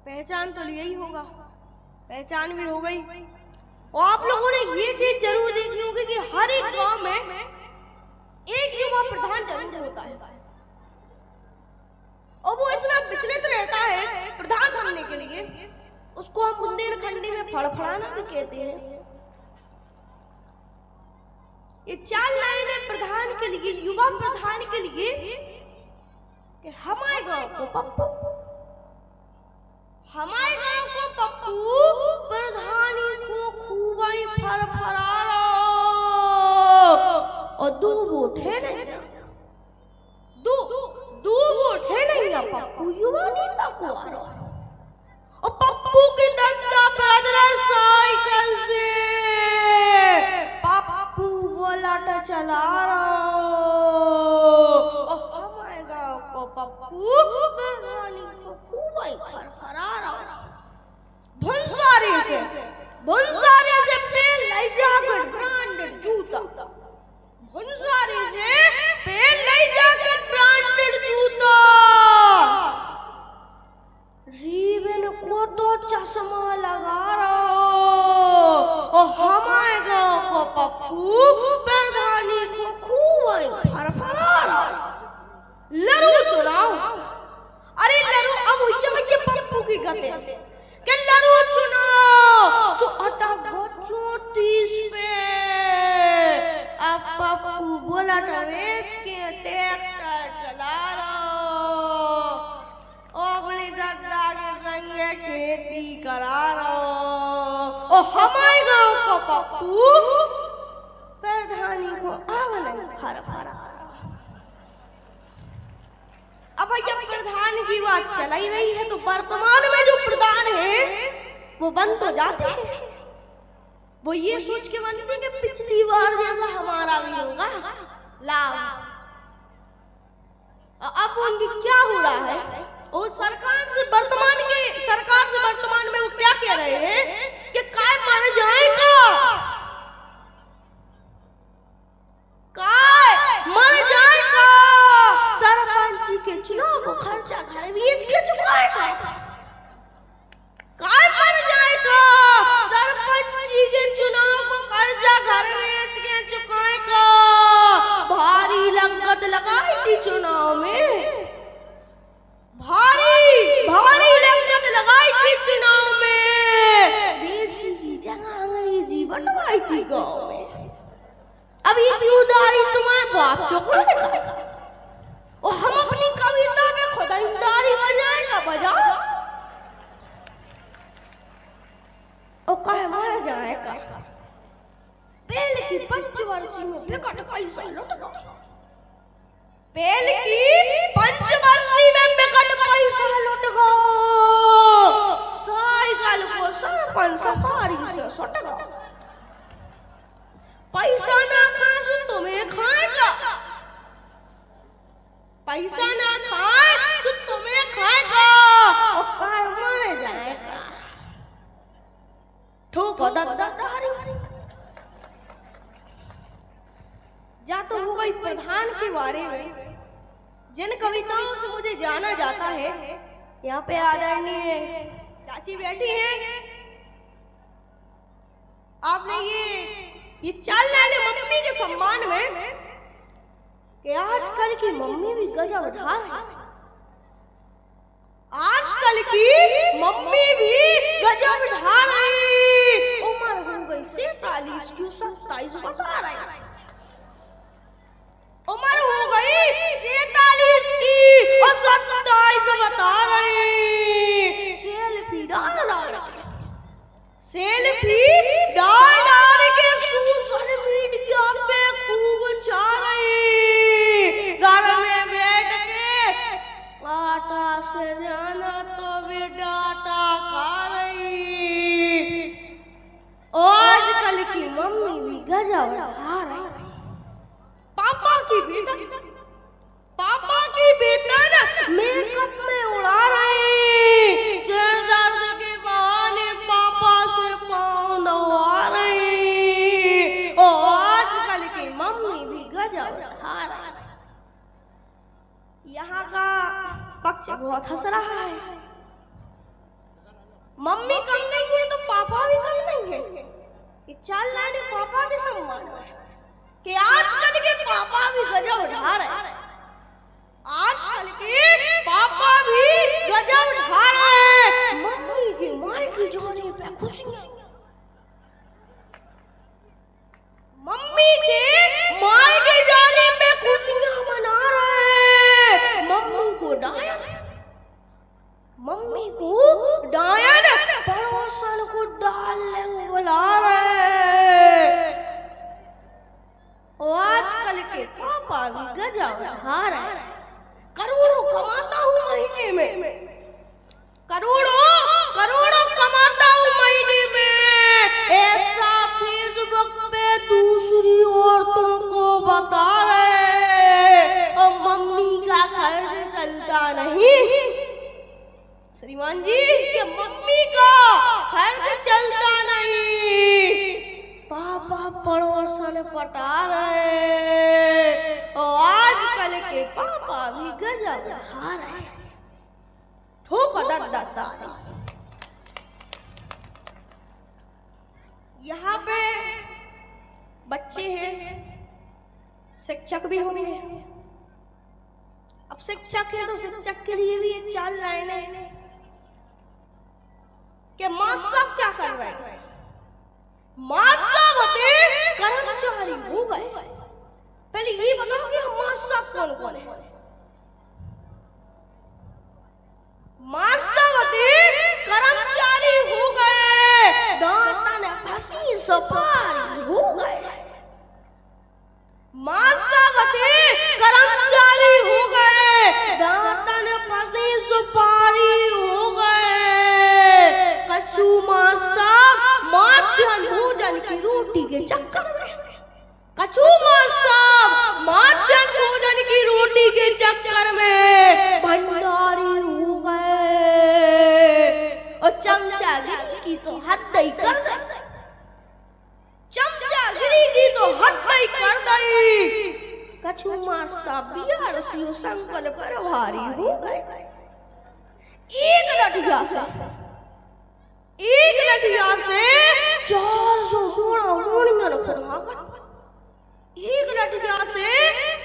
पहचान तो लिया ही होगा, पहचान भी हो गई। और आप लोगों ने ये चीज जरूर देखी होगी कि हर एक गांव में एक युवा प्रधान जरूर होता है और वो इतना विचलित रहता है प्रधान बनने के लिए, उसको हम बुंदेलखंडी में फड़फड़ाना भी कहते हैं। ये चाल लाइन प्रधान के लिए, युवा प्रधान के लिए कि हमारे गांव को पप्पू, हमारे गांव को पप्पू प्रधानी को खूबाई फरफरा और दो वोट है नहीं, दो वोट है नहीं पप्पू युवा नेता को आ रहा और पप्पू की दंगा पैदल साइकिल से पप्पू बुलेट चला रहा और हमारे गांव को पप्पू प्रधानी को खूबाई फरफरा रहा। भंसारी से पेल लाई जाकर ब्रांडेड जूता, भंसारी से पेल लाई जाकर ब्रांडेड जूता, रीबन को तो चश्मा लगा रहा और हमारे गांव को पप्पू प्रधानी को खूब फरफरा रहा। लरू चुनाव, अरे लरू अब ये पप्पू की गते कि लरू चुनाव सो अटा 34 पे अब पप्पू बुलेट बेच के ट्रैक्टर चला रहा और अपनी दादा के संगे खेती करा रहा और हमारे गांव को पप्पू प्रधानी को आवन फरफरा। अब जब प्रधान की बात चलाई रही है तो वर्तमान में जो प्रधान है वो बन तो जाते हैं, वो ये सोच के बनते कि पिछली बार जैसा हमारा भी होगा लाभ। अब उनकी क्या हो रहा है, वो सरकार से वर्तमान में वो क्या कह रहे हैं कि काय मर जाएगा, काय मर जाएगा, सरपंच के चुनाव को खर्चा घर बेच के चुकाएगा, काय मर जाएगा, सरपंच के चुनाव को खर्चा घर बेच के चुकाएगा। भारी लागत लगाई थी चुनाव में, भारी लागत लगाई थी चुनाव में, देसी सी जगह अंग्रेजी बनवाई थी गांव में। अब ये उधारी तुम्हारे बाप चुकाएगा और हम अपनी कविता में खुदाईदारी बजाएगा और कहे मारा जाएगा। पहले की पंचवर्षीय में विकट पैसा लुटगा, पहले की पंचवर्षीय में विकट पैसा लुटगा, साइकिल को सरपंच सफारी से सटगा, पैसा ना खाए तो तुम्हें खाएगा, पैसा ना खाए तो तुम्हें खाएगा और काय मारे जाएगा। ठोको दद्दारी जा तो हो गई प्रधान के बारे में जिन कविताओं से मुझे जाना जाता है। यहाँ पे आदरणीय चाची बैठी हैं, आपने ये चाल लाने मम्मी के सम्मान में कि आजकल की मम्मी भी गजब धार है, आजकल की मम्मी भी गजब धार है। उम्र हो गई 47 की 27 बता रहे हैं, उम्र हो गई 47 की और 27 बता रहे हैं। सेल्फी डाल के सोशल मीडिया पे खूब छा रही, घर में बैठ के आटा से जाना तो भी डाटा खा रही। आजकल की मम्मी भी गजब खा रही, पापा की बेतन मेकअप में उड़ा रही, सिर दर्द के बहाने पापा से पाँव दबा रही। आजकल की मम्मी भी गजब खा रही। यहाँ का पक्ष बहुत हंस रहा है, मम्मी कम नहीं है तो पापा भी कम नहीं है। ये चाल लाने पापा के सम्मान है कि आजकल के पापा भी गजब उठा रहे हैं। आजकल के पापा भी गजब उठा रहे हैं। मम्मी के मार की जाने पे खुशियां, मम्मी के मार के जाने पे खुशियां मना रहे हैं। मम्मी को डायन पड़ोसन को डालने को बुला रहे। और आजकल के पापा भी गजब उठा रहे हैं। करोड़ों कमाता हूँ महीने में, करोड़ों कमाता हूँ महीने में, ऐसा फेसबुक पे दूसरी औरतों को बता रहे और मम्मी का खर्च चलता नहीं। श्रीमान जी के मम्मी का खर्च चलता नहीं, पापा पड़ोसन पटा रहे और आजकल के पापा भी गजब खा रहे। ठोक दादा यहाँ पे बच्चे हैं, शिक्षक भी होंगे। अब शिक्षक है तो शिक्षक के लिए भी एक चाल रहे हैं कि माँ सब क्या कर रहे हैं। माँ सब होते कर्मचारी हो गए। पहले ये बताओ कि माँ सब कौन कौन है। माँ सब होते कर्मचारी हो गए, दांतन फंसी सफारी हो गए। माँ सब होते कर्मचारी हो गए, दांतन फंसी सफारी हो गए। कछु माँ सब मध्याह्न भोजन की रोटी के चक्कर में, कछु माँ सब मध्याह्न भोजन की रोटी के चक्कर में भंडारी हो गए। और चमचागिरी की तो हद ही कर दे, चमचागिरी की तो हद ही कर दई। कछु माँ सब बिहार से संकल्प पर भारी हो गए। एक लठिया से 416 मोड़ियां खड़ा कर। एक लठिया से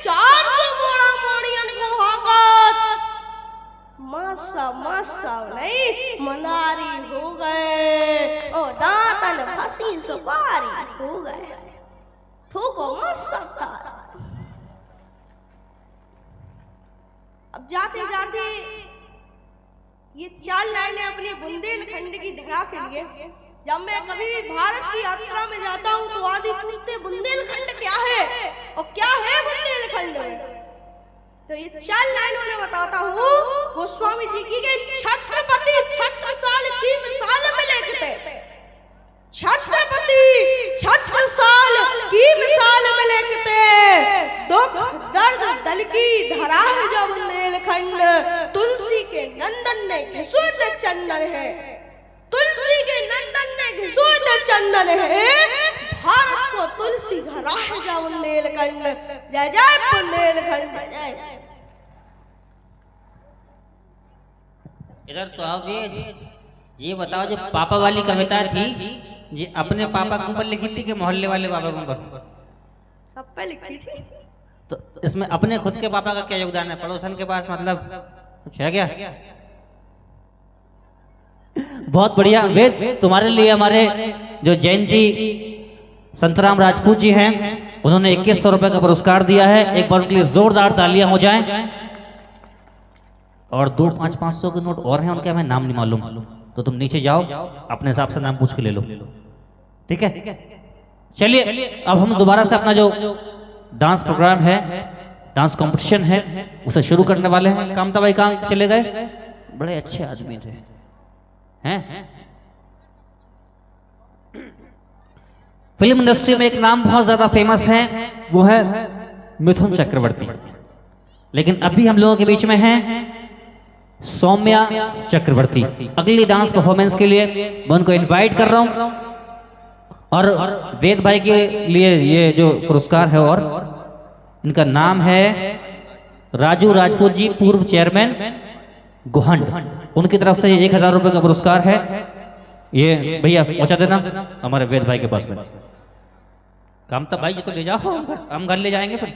416 मोड़ियां को हाकत। मासा नहीं मनारी हो गए और दांतन फंसी सवारी हो गए। ठोको मासा। अब जाते जाते ये चाल लाइनें अपने बुंदेलखंड की धरा के लिए, जब मैं कभी भारत की यात्रा में जाता हूँ तो आदि पूछते बुंदेलखंड क्या है और क्या है बुंदेलखंड। तो ये चाल लाइनों में बताता हूँ गोस्वामी जी की छत्रपति छत्रसाल की मिसाल में लिखते। छत्रपति छत्रसाल की मिसाल में लिखते। दुख दर्द दल की धरा है जब बुंदेलखंड, तुलसी के नंदन ने घिसोते चंदन है, तुलसी के नंदन ने घिसोते चंदन है। भारत को तुलसी धरा है जब बुंदेलखंड। जय जय बुंदेलखंड जय। इधर तो आओ ये बताओ, जो पापा वाली कविता थी ये अपने पापा के ऊपर लिखी थी कि मोहल्ले वाले पापा के ऊपर? सब पे लिखी थी। तो इसमें अपने खुद के पापा का क्या योगदान है? पड़ोसन के पास मतलब कुछ है क्या? बहुत बढ़िया। वेद, तुम्हारे लिए हमारे जो जयंती संतराम राजपूत जी हैं उन्होंने 2100 रुपए का पुरस्कार दिया है। एक बार उनके लिए जोरदार तालियां हो जाएं। और 2 500 के नोट और हैं उनके, हमें नाम नहीं मालूम, तो तुम नीचे जाओ अपने हिसाब से नाम पूछ के ले लो, ठीक है? चलिए अब हम दोबारा से अपना जो डांस प्रोग्राम है, डांस कंपटीशन है, उसे शुरू करने वाले हैं। कामता भाई कहाँ चले गए? बड़े अच्छे आदमी थे हैं। फिल्म इंडस्ट्री में एक नाम बहुत ज्यादा फेमस है, वो है मिथुन चक्रवर्ती। लेकिन अभी हम लोगों के बीच में हैं सौम्या चक्रवर्ती। अगली डांस परफॉर्मेंस के लिए मैं उनको इनवाइट कर रहा हूं। और वेद भाई के लिए ये जो पुरस्कार है, और इनका नाम है राजू राजपूत जी, पूर्व चेयरमैन गोहंड। उनकी तरफ से 1000 रुपए का पुरस्कार है। ये भैया पहुंचा देना हमारे वेद भाई के पास में। काम तो भाई जी तो ले जाओ, हम घर ले जाएंगे फिर।